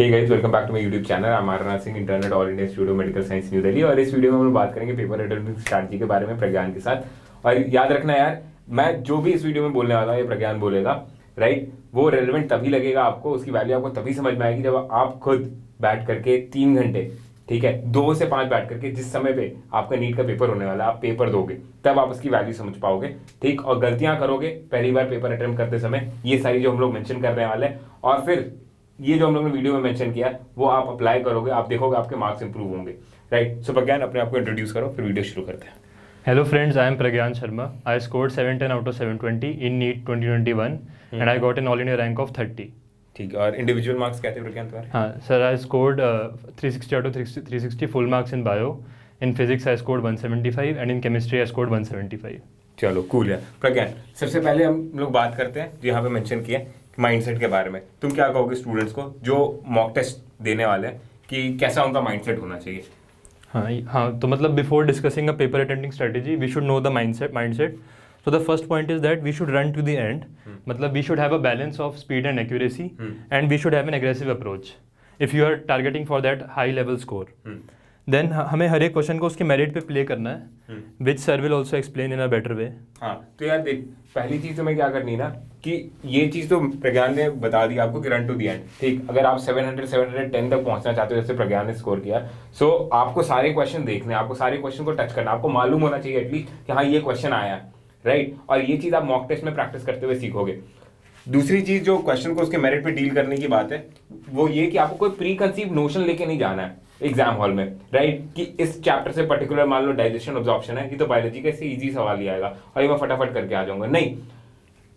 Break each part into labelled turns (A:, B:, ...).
A: Hey guys, welcome back to my YouTube channel. I am Arnath Singh, internet all India studio medical science New Delhi. और इस video में हम लोग बात करेंगे पेपर अटेम्प्ट स्ट्रैटेजी के बारे में प्रज्ञान के साथ। और याद रखना यार, मैं जो भी इस वीडियो में बोलने वाला हूँ ये प्रज्ञान बोलेगा, राइट। वो रेलिवेंट तभी लगेगा आपको, उसकी वैल्यू आपको तभी समझ में आएगी जब आप खुद बैठ करके 3 घंटे, ठीक है, 2 से 5 बैठ करके जिस समय पे आपका नीट का पेपर होने वाला है, आप पेपर दोगे तब आप उसकी वैल्यू समझ पाओगे, ठीक। और गलतियां करोगे पहली बार पेपर अटेम्प्ट करते समय, ये सारी जो हम लोग मेंशन करने वाले हैं, और फिर ये जो हम लोग ने वीडियो में मेंशन किया वो आप अप्लाई करोगे, आप देखोगे आपके मार्क्स इंप्रूव होंगे, राइट। सो प्रज्ञान, अपने आप को इंट्रोड्यूस करो, फिर वीडियो शुरू करते हैं।
B: Hello friends, I am Pragyan Sharma. I scored 710 out of 720 in NEET 2021 and I got an all India rank of 30.
A: ठीक है, और इंडिविजुअल मार्क्स कहते हैं प्रज्ञान तुम्हारे?
B: हाँ sir, I scored 360 out of 360 full marks in bio. In physics I scored 175 and in chemistry I scored 175.
A: चलो cool है प्रज्ञान। सबसे पहले हम लोग बात करते हैं जो यहाँ पे मेंशन किया माइंडसेट के बारे में। तुम क्या कहोगे स्टूडेंट्स को जो मॉक टेस्ट देने वाले हैं कि कैसा उनका माइंडसेट होना चाहिए?
B: हाँ, तो मतलब before discussing a paper attempting strategy we should know the mindset. So the first point is that we should run to the end. मतलब we should have a balance of speed and accuracy, and we should have an aggressive approach. If you are targeting for that high level score, then हमें हर एक question को उसके merit पे play करना है, which sir will also explain in a better way.
A: हाँ, तो यार देख, पहली चीज तुम्हें क्या करनी ना कि ये चीज तो प्रज्ञान ने बता दी आपको कि रन टू दी एंड, ठीक। अगर आप 710 तक पहुंचना चाहते हो जैसे प्रज्ञान ने स्कोर किया, सो आपको सारे क्वेश्चन देखने, आपको सारे क्वेश्चन को टच करना, आपको मालूम होना चाहिए एटलीस्ट कि हाँ ये क्वेश्चन आया है, राइट। और ये चीज आप मॉक टेस्ट में प्रैक्टिस करते हुए सीखोगे। दूसरी चीज जो क्वेश्चन को उसके मेरिट पे डील करने की बात है वो ये कि आपको कोई प्री कंसीव नोशन लेके नहीं जाना है एग्जाम हॉल में, राइट। कि इस चैप्टर से पर्टिकुलर मान लो डाइजेशन ऑब्जॉर्प्शन है, कि तो बायोलॉजी का इससे इजी सवाल ही आएगा और ये मैं फटाफट करके आ जाऊंगा। नहीं,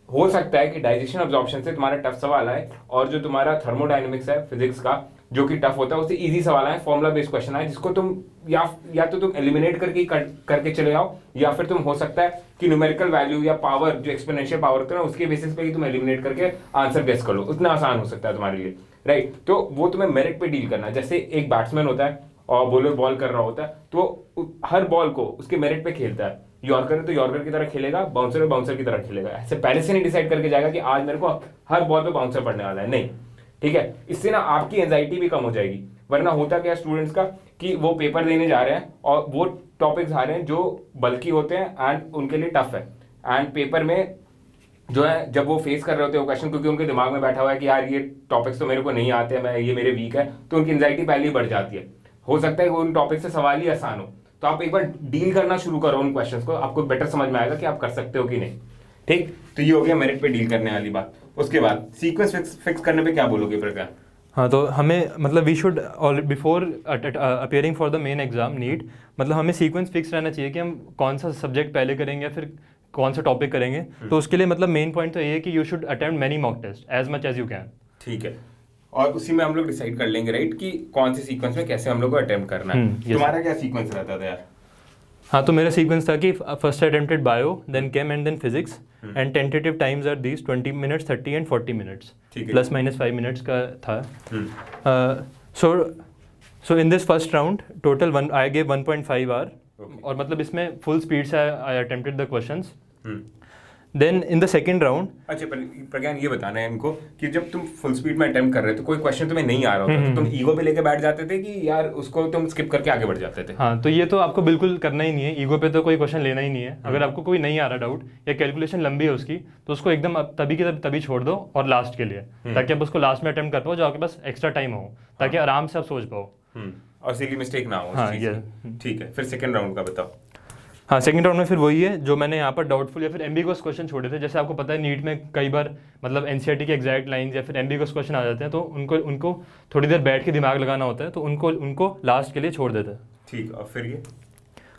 A: हो सकता है कि डाइजेशन ऑब्जॉर्प्शन से तुम्हारा टफ सवाल आए और जो तुम्हारा थर्मोडायनेमिक्स है फिजिक्स का जो कि टफ होता है उससे इजी सवाल आए, फॉर्मुला बेस्ड क्वेश्चन आए, जिसको तुम या तो तुम एलिमिनेट करके चले जाओ, या फिर तुम हो सकता है कि न्यूमेरिकल वैल्यू या पावर जो एक्सपोनेंशियल पावर होता है ना उसके बेसिस पे ही तुम एलिमिनेट करके आंसर गेस कर लो। उतना आसान हो सकता है तुम्हारे लिए, राइट। तो वो तुम्हें मेरिट पे डील करना है। जैसे एक बैट्समैन होता है और बॉलर बॉल कर रहा होता है तो हर बॉल को उसके मेरिट पे खेलता है। यॉर्कर है तो यॉर्कर की तरह खेलेगा, बाउंसर है बाउंसर की तरह खेलेगा। ऐसे पहले से नहीं डिसाइड करके जाएगा कि आज मेरे को हर बॉल पे बाउंसर पड़ने वाला है, नहीं, ठीक है। इससे ना आपकी एंजाइटी भी कम हो जाएगी। वरना होता क्या स्टूडेंट्स का कि वो पेपर देने जा रहे हैं और वो टॉपिक्स आ रहे हैं जो बल्कि होते हैं एंड उनके लिए टफ है, एंड पेपर में जो है जब वो फेस कर रहे होते हैं वो क्वेश्चन, क्योंकि उनके दिमाग में बैठा हुआ है कि यार ये टॉपिक्स तो मेरे को नहीं आते हैं, ये मेरे वीक है, तो उनकी एंजाइटी पहले ही बढ़ जाती है। हो सकता है कि उन टॉपिक से सवाल ही आसान हो, तो आप एक बार डील करना शुरू करो उन क्वेश्चंस को, आपको बेटर समझ में आएगा कि आप कर सकते हो कि नहीं, ठीक। तो ये हो गया मेरिट पे डील करने वाली बात। उसके बाद सीक्वेंस फिक्स करने पे क्या बोलोगे प्रज्ञान?
B: हाँ, तो हमें मतलब we should before appearing for the main exam NEET, मतलब हमें सीक्वेंस फिक्स रहना चाहिए कि हम कौन सा सब्जेक्ट पहले करेंगे या फिर कौन सा टॉपिक करेंगे। तो उसके लिए मतलब मेन पॉइंट तो ये है कि you should attempt many mock test as much as you can,
A: ठीक है। और उसी में हम लोग डिसाइड कर लेंगे, राइट, कि कौन से सीक्वेंस में कैसे हम लोग को अटेम्प्ट करना है। तुम्हारा क्या सीक्वेंस रहता था यार?
B: हाँ, तो मेरा सीक्वेंस था कि first attempted bio, then chem and then physics, and tentative times are these 20 minutes, 30 and 40 minutes, plus minus 5 minutes का था। So in this first round total I gave 1.5 hour, और मतलब इसमें फुल स्पीड से I attempted the questions. Then in the second round,
A: अच्छा प्रज्ञान ये बताना है इनको कि जब तुम फुल स्पीड में अटेम्प्ट कर रहे थे तो कोई क्वेश्चन तुम्हें नहीं आ रहा होता तो तुम ईगो पे लेके बैठ जाते थे कि यार उसको तुम स्किप करके आगे बढ़ जाते थे?
B: हाँ, तो ये तो आपको बिल्कुल करना ही नहीं है, ईगो पे तो कोई क्वेश्चन लेना ही नहीं है। अगर आपको कोई नहीं आ रहा डाउट या कैलकुलेशन लंबी है उसकी, तो उसको एकदम तभी की तभी छोड़ दो और लास्ट के लिए, ताकि आप उसको लास्ट में अटेम्प्ट कर पाओ, जो आपके पास एक्स्ट्रा टाइम हो, ताकि आराम से आप सोच पाओ
A: और सिली मिस्टेक ना हो।
B: हाँ,
A: ठीक है, फिर सेकंड राउंड का बताओ।
B: हाँ, सेकंड राउंड में फिर वही है जो मैंने यहाँ पर डाउटफुल या फिर एम्बिगुअस क्वेश्चन छोड़े थे। जैसे आपको पता है नीट में कई बार मतलब एनसीईआरटी के एग्जैक्ट लाइंस या फिर एम्बिगुअस क्वेश्चन आ जाते हैं, तो उनको थोड़ी देर बैठ के दिमाग लगाना होता है, तो उनको लास्ट के लिए छोड़ देते हैं,
A: ठीक। और फिर ये,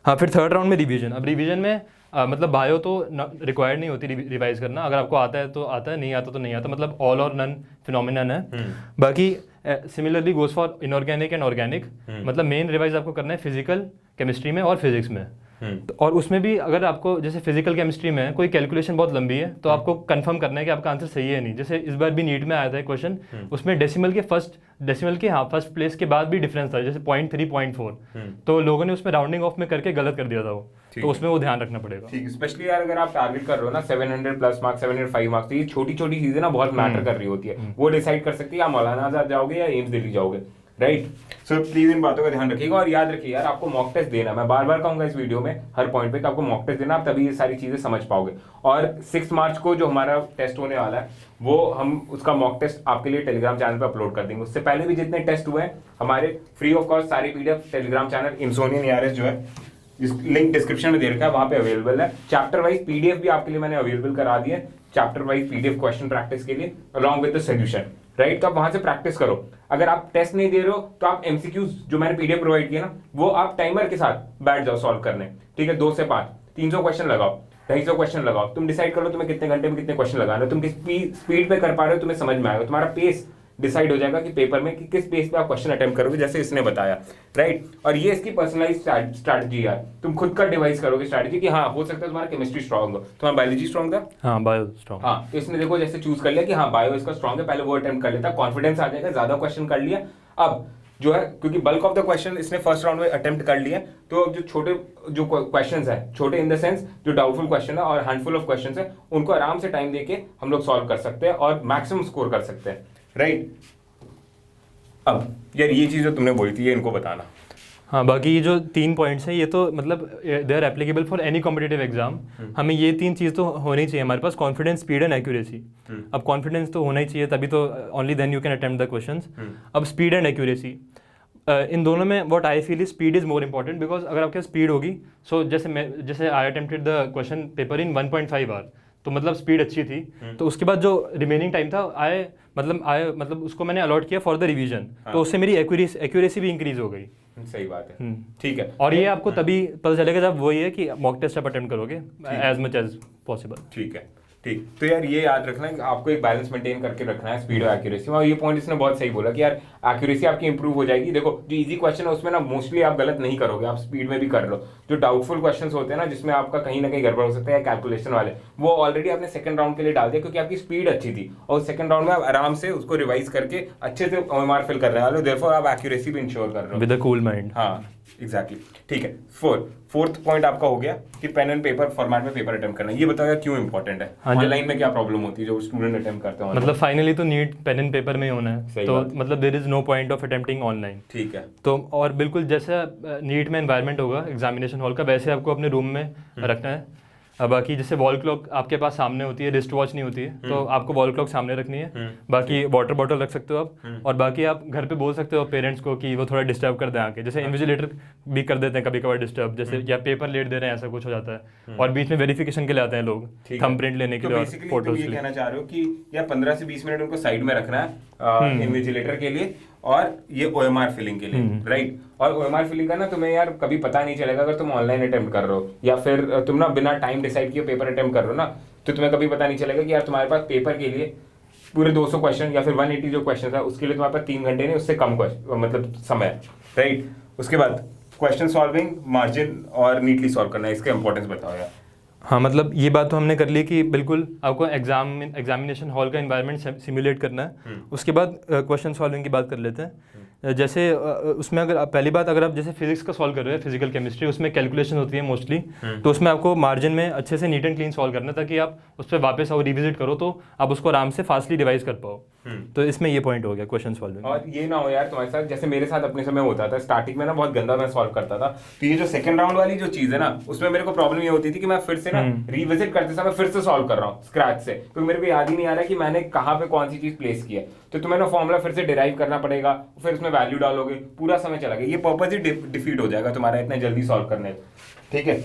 B: हाँ, फिर थर्ड राउंड में रिवीजन। अब रिवीजन में मतलब बायो तो रिक्वायर्ड नहीं होती रिवाइज करना, अगर आपको आता है तो आता है, नहीं आता तो नहीं आता, मतलब ऑल और नन फिनोमिनन है। बाकी similarly goes for inorganic and organic, मतलब मेन रिवाइज आपको करना है फिजिकल, केमिस्ट्री में और फिजिक्स में। और उसमें भी अगर आपको जैसे फिजिकल केमिस्ट्री में कोई कैलकुलेशन बहुत लंबी है तो आपको कंफर्म करना है कि आपका आंसर सही है नहीं। जैसे इस बार भी नीट में आया था क्वेश्चन, उसमें डेसिमल के फर्स्ट प्लेस के बाद भी डिफरेंस था, जैसे 0.3 0.4, तो लोगों ने उसमें राउंडिंग ऑफ में करके गलत कर दिया था वो, तो उसमें वो ध्यान रखना पड़ेगा।
A: ठीक, स्पेशली यार अगर आप टारगेट कर रहे हो ना 700 प्लस मार्क्स, 705 मार्क्स, तो ये छोटी छोटी चीजें ना बहुत मैटर कर रही होती है, वो डिसाइड कर सकती है आप मौलाना आजाद जाओगे या एम्स दिल्ली जाओगे, राइट। सो प्लीज इन बातों का ध्यान रखिएगा और याद रखिए यार आपको मॉक टेस्ट देना, मैं बार बार कहूंगा इस वीडियो में हर पॉइंट पे कि आपको मॉक टेस्ट देना, आप तभी ये सारी चीजें समझ पाओगे। और 6 मार्च को जो हमारा टेस्ट होने वाला है वो हम उसका मॉक टेस्ट आपके लिए टेलीग्राम चैनल पे अपलोड कर देंगे। उससे पहले भी जितने टेस्ट हुए हैं हमारे फ्री ऑफ कॉस्ट सारी पीडीएफ टेलीग्राम चैनल इम्सोनियन ERS जो है, इस लिंक डिस्क्रिप्शन में दे रखा है, वहां पे अवेलेबल है। चैप्टर वाइज पीडीएफ भी आपके लिए मैंने अवेलेबल करा दिया है, chapter wise PDF question practice के लिए along with the solution, right. तो आप वहां से प्रैक्टिस करो। अगर आप टेस्ट नहीं दे रहे हो तो आप एमसीक्यूज जो मैंने पीडीएफ प्रोवाइड किया ना वो आप टाइमर के साथ बैठ जाओ सॉल्व करने, ठीक है। 2 से 5 300 क्वेश्चन लगाओ, 250 क्वेश्चन लगाओ, तुम डिसाइड कर लो तुम्हें कितने घंटे में कितने क्वेश्चन लगाना है, तुम किस स्पीड पे कर पा रहे हो, तुम्हें समझ में आएगा, तुम्हारा पेस डिसाइड हो जाएगा कि पेपर में कि किस पेस पे आप क्वेश्चन अटेम्प्ट करोगे, जैसे इसने बताया, राइट। और ये इसकी पर्सनलाइज स्ट्रैटेजी है, तुम खुद का डिवाइस करोगे स्ट्रैटेजी कि हाँ हो सकता है तुम्हारा केमिस्ट्री स्ट्रॉन्ग हो, तुम्हारा बायोलॉजी स्ट्रॉन्ग था,
B: हाँ बायो स्ट्रॉन्ग,
A: हाँ तो इसने देखो जैसे चूज कर लिया कि हाँ बायो इसका स्ट्रॉन्ग है, पहले वो अटेम्प्ट कर लेता, कॉन्फिडेंस आ जाएगा, ज्यादा क्वेश्चन कर लिया। अब जो है क्योंकि बल्क ऑफ द क्वेश्चन इसने फर्स्ट राउंड में अटेम्प्ट कर लिए, तो अब जो छोटे जो क्वेश्चंस है, छोटे इन द सेंस जो डाउटफुल क्वेश्चन है और हैंडफुल ऑफ क्वेश्चंस है, उनको आराम से टाइम देके हम लोग सॉल्व कर सकते हैं और मैक्सिमम स्कोर कर सकते हैं, राइट। अब यार ये चीज जो तुमने बोली थी ये इनको बताना।
B: हाँ, बाकी ये जो 3 पॉइंट्स हैं ये तो मतलब they are applicable for any competitive exam. हमें ये 3 चीज़ तो होनी चाहिए हमारे पास, कॉन्फिडेंस, स्पीड एंड एक्यूरेसी। अब कॉन्फिडेंस तो होना ही चाहिए, तभी तो only then you can attempt the questions. अब स्पीड एंड एक्यूरेसी, इन दोनों में what I feel is speed is more important, because अगर आपके स्पीड होगी, सो जैसे I attempted the question paper in 1.5 hour, तो मतलब स्पीड अच्छी थी, तो उसके बाद जो रिमेनिंग टाइम था मतलब उसको मैंने अलॉट किया फॉर द रिवीजन, तो उससे मेरी एक्यूरेसी भी इंक्रीज हो गई।
A: सही बात है, ठीक है।
B: और ये आपको तभी पता चलेगा जब वही है कि मॉक टेस्ट आप अटेम्प्ट करोगे एज मच एज पॉसिबल।
A: ठीक है, ठीक। तो यार ये याद रखना है कि आपको एक बैलेंस मेंटेन करके रखना है स्पीड और एक्यूरेसी में। और ये पॉइंट इसने बहुत सही बोला कि यार एक्यूरेसी आपकी इंप्रूव हो जाएगी। देखो जो इजी क्वेश्चन है उसमें ना मोस्टली आप गलत नहीं करोगे, आप स्पीड में भी कर लो। जो डाउटफुल क्वेश्चंस होते हैं ना जिसमें आपका कहीं ना कहीं गड़बड़ हो सकता है कैलकुलेशन वाले, वो ऑलरेडी आपने सेकंड राउंड के लिए डाल दिया क्योंकि आपकी स्पीड अच्छी थी, और सेकंड राउंड में आप आराम से उसको रिवाइज करके अच्छे से OMR फिल कर रहे हो, देयरफॉर आप एक्यूरेसी भी इंश्योर कर रहे हो
B: विद अ कूल माइंड।
A: हाँ एग्जैक्टली, ठीक है। फोर्थ पॉइंट आपका हो गया कि पेन एंड पेपर फॉर्मेट में पेपर अटेम्प्ट करना। ये बताया क्यों इंपॉर्टेंट है, ऑनलाइन में क्या प्रॉब्लम होती है जो स्टूडेंट अटेम्प्ट करते हैं?
B: मतलब फाइनली तो नीट पेन एंड पेपर में ही होना है, तो मतलब there is no point of attempting online.
A: ठीक है।
B: तो और बिल्कुल जैसा नीट में एनवायरनमेंट होगा एग्जामिनेशन हॉल का, वैसे आपको अपने रूम में रखना है। बाकी जैसे वॉल क्लॉक आपके पास सामने होती है, रिस्ट वॉच नहीं होती है, तो आपको वॉल क्लॉक सामने रखनी है। बाकी वाटर बॉटल रख सकते हो आप, और बाकी आप घर पे बोल सकते हो पेरेंट्स को कि वो थोड़ा डिस्टर्ब कर दें आके, जैसे इन्विजिलेटर भी कर देते हैं कभी कभार डिस्टर्ब, जैसे या पेपर लेट दे रहे हैं, ऐसा कुछ हो जाता है। और बीच में वेरिफिकेशन के लिए आते हैं लोग, थंबप्रिंट लेने के लिए और फोटोज
A: ये कहना चाह रहे हो कि यार 15 से 20 मिनट उनको साइड में रखना है इन्विजिलेटर के लिए और ये OMR फिलिंग के लिए, राइट। और OMR फिलिंग का ना तुम्हें यार कभी पता नहीं चलेगा अगर तुम ऑनलाइन अटेम्प्ट कर रहे हो या फिर तुम ना बिना टाइम डिसाइड किए पेपर अटेम्प्ट कर रहे हो ना, तो तुम्हें कभी पता नहीं चलेगा कि यार तुम्हारे पास पेपर के लिए पूरे 200 क्वेश्चन या फिर 180 जो क्वेश्चन है उसके लिए तुम्हारे पास 3 घंटे नहीं, उससे कम मतलब समय, राइट। उसके बाद क्वेश्चन सॉल्विंग, मार्जिन और नीटली सॉल्व करना है, इसका इंपॉर्टेंस बताओ यार।
B: हाँ, मतलब ये बात तो हमने कर ली कि बिल्कुल आपको एग्जामिनेशन हॉल का एनवायरनमेंट सिमुलेट करना है। उसके बाद क्वेश्चन सॉल्विंग की बात कर लेते हैं। जैसे उसमें अगर पहली बात, अगर आप जैसे फिजिक्स का सॉल्व कर रहे हो, फिजिकल केमिस्ट्री, उसमें कैलकुलेशन होती है मोस्टली, तो उसमें आपको मार्जिन में अच्छे से नीट एंड क्लीन सॉल्व करना है ताकि आप उस पर वापस आओ, रिविजिट करो तो आप उसको आराम से फास्टली रिवाइज कर पाओ। तो इसमें ये पॉइंट हो गया क्वेश्चन सॉल्विंग।
A: और ये ना हो यार तुम्हारे साथ जैसे मेरे साथ अपने समय होता था, स्टार्टिंग में ना बहुत गंदा मैं सॉल्व करता था, तो ये जो सेकंड राउंड वाली जो चीज है ना उसमें मेरे को प्रॉब्लम ये होती थी कि मैं फिर से ना रिविजिट करते समय फिर से सॉल्व कर रहा हूँ स्क्रैच से, क्योंकि मेरे को याद ही नहीं आ रहा कि मैंने कहाँ पे कौन सी चीज प्लेस की है। तो तुम्हें ना फॉर्मूला फिर से डिराइव करना पड़ेगा, फिर उसमें वैल्यू डालोगे, पूरा समय चला गया, ये पर्पस ही डिफीट हो जाएगा तुम्हारा इतना जल्दी सॉल्व करने, ठीक है।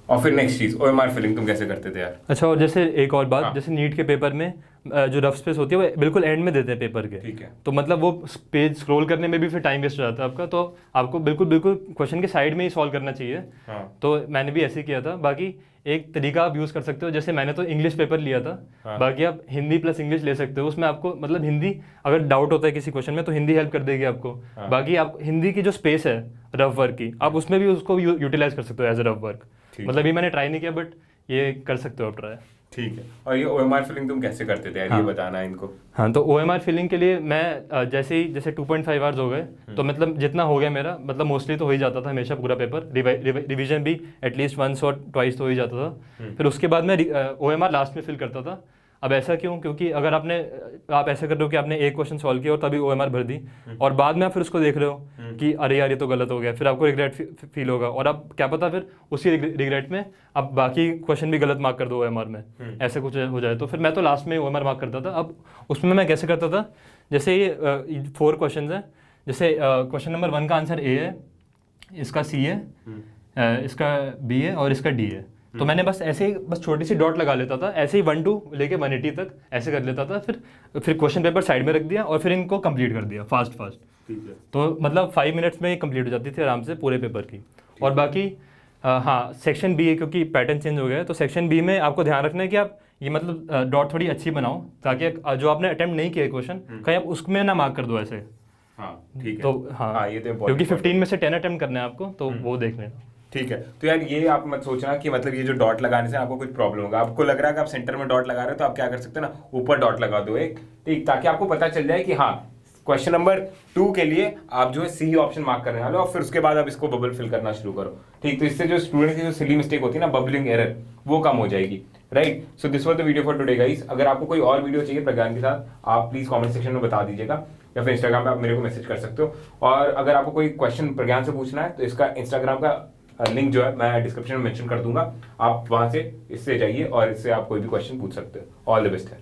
A: और फिर नेक्स्ट चीज OMR फिलिंग तुम कैसे करते थे यार?
B: अच्छा, और जैसे एक और बात,
A: हाँ।
B: जैसे नीट के पेपर में जो रफ स्पेस होती है वो बिल्कुल एंड में देते हैं पेपर के।
A: ठीक है।
B: तो मतलब वो पेज स्क्रॉल करने में भी फिर टाइम वेस्ट हो जाता है आपका, तो आपको बिल्कुल बिल्कुल क्वेश्चन के साइड में ही सॉल्व करना चाहिए।
A: हाँ।
B: तो मैंने भी ऐसे ही किया था। बाकी एक तरीका आप यूज़ कर सकते हो, जैसे मैंने तो इंग्लिश पेपर लिया था।
A: हाँ।
B: बाकी आप हिंदी प्लस इंग्लिश ले सकते हो, उसमें आपको मतलब हिंदी अगर डाउट होता है किसी क्वेश्चन में तो हिंदी हेल्प कर देगी आपको।
A: हाँ।
B: बाकी आप हिंदी की जो स्पेस है रफ वर्क की, आप उसमें भी उसको यूटिलाइज कर सकते हो एज ए रफ वर्क।
A: ठीक।
B: मतलब ये मैंने ट्राई नहीं किया, बट ये कर सकते हो आप ट्राई।
A: ठीक है। और ये OMR फिलिंग तुम कैसे करते थे यार?
B: हाँ।
A: ये बताना है इनको।
B: हाँ, तो OMR फिलिंग के लिए मैं जैसे 2.5 आवर्स हो गए, तो मतलब जितना हो गया मेरा, मतलब मोस्टली तो हो ही जाता था हमेशा पूरा पेपर। रिवीजन भी एटलीस्ट वंस और ट्वाइस तो हो ही जाता था। फिर उसके बाद मैं OMR लास्ट में फिल करता था। अब ऐसा क्यों? क्योंकि अगर आप ऐसा कर रहे हो कि आपने एक क्वेश्चन सॉल्व किया और तभी OMR भर दी, और बाद में आप फिर उसको देख रहे हो कि अरे यार ये तो गलत हो गया, फिर आपको रिग्रेट फील होगा, और आप क्या पता फिर उसी रिग्रेट में आप बाकी क्वेश्चन भी गलत मार्क कर दो OMR में, ऐसे कुछ हो जाए। तो फिर मैं तो लास्ट में OMR मार्क करता था। अब उसमें मैं कैसे करता था, जैसे ये 4 क्वेश्चन हैं, जैसे क्वेश्चन नंबर 1 का आंसर A है, इसका C है, इसका B है और इसका D है। तो मैंने बस ऐसे ही बस छोटी सी डॉट लगा लेता था, ऐसे ही 1 2 लेके 180 तक ऐसे कर लेता था। फिर क्वेश्चन पेपर साइड में रख दिया और फिर इनको कंप्लीट कर दिया फास्ट।
A: ठीक है।
B: तो मतलब 5 मिनट्स में कंप्लीट हो जाती थी आराम से पूरे पेपर की। और बाकी हाँ, सेक्शन बी है, क्योंकि पैटर्न चेंज हो गया है, तो सेक्शन बी में आपको ध्यान रखना है कि आप ये मतलब डॉट थोड़ी अच्छी बनाओ, ताकि जो आपने अटेम्प्ट नहीं किया क्वेश्चन कहीं आप उसमें ना मार्क कर दो ऐसे।
A: हाँ ठीक है।
B: तो हाँ,
A: ये तो
B: क्योंकि 15 में से 10 अटेम्प्ट करना है आपको, तो वो देख लेना।
A: ठीक है। तो यार ये आप मत सोचना कि मतलब ये जो डॉट लगाने से आपको कुछ प्रॉब्लम होगा। आपको लग रहा है कि आप सेंटर में डॉट लगा रहे हो, तो आप क्या कर सकते हैं ना, ऊपर डॉट लगा दो एक, ठीक, ताकि आपको पता चल जाए कि हाँ क्वेश्चन नंबर 2 के लिए आप जो है सी ऑप्शन मार्क करने वाले हो, और फिर उसके बाद आप इसको बबल फिल करना शुरू करो। ठीक, तो इससे जो स्टूडेंट की जो सिली मिस्टेक होती है ना, बबलिंग एरर, वो कम हो जाएगी। Right. So this was the video for today guys. अगर आपको कोई और वीडियो चाहिए प्रज्ञान के साथ, आप प्लीज कमेंट सेक्शन में बता दीजिएगा, या फिर इंस्टाग्राम पे आप मेरे को मैसेज कर सकते हो। और अगर आपको कोई क्वेश्चन प्रज्ञान से पूछना है, तो इसका इंस्टाग्राम का लिंक जो है मैं डिस्क्रिप्शन में मेंशन कर दूंगा, आप वहां से इससे जाइए और इससे आप कोई भी क्वेश्चन पूछ सकते हो। ऑल द बेस्ट है।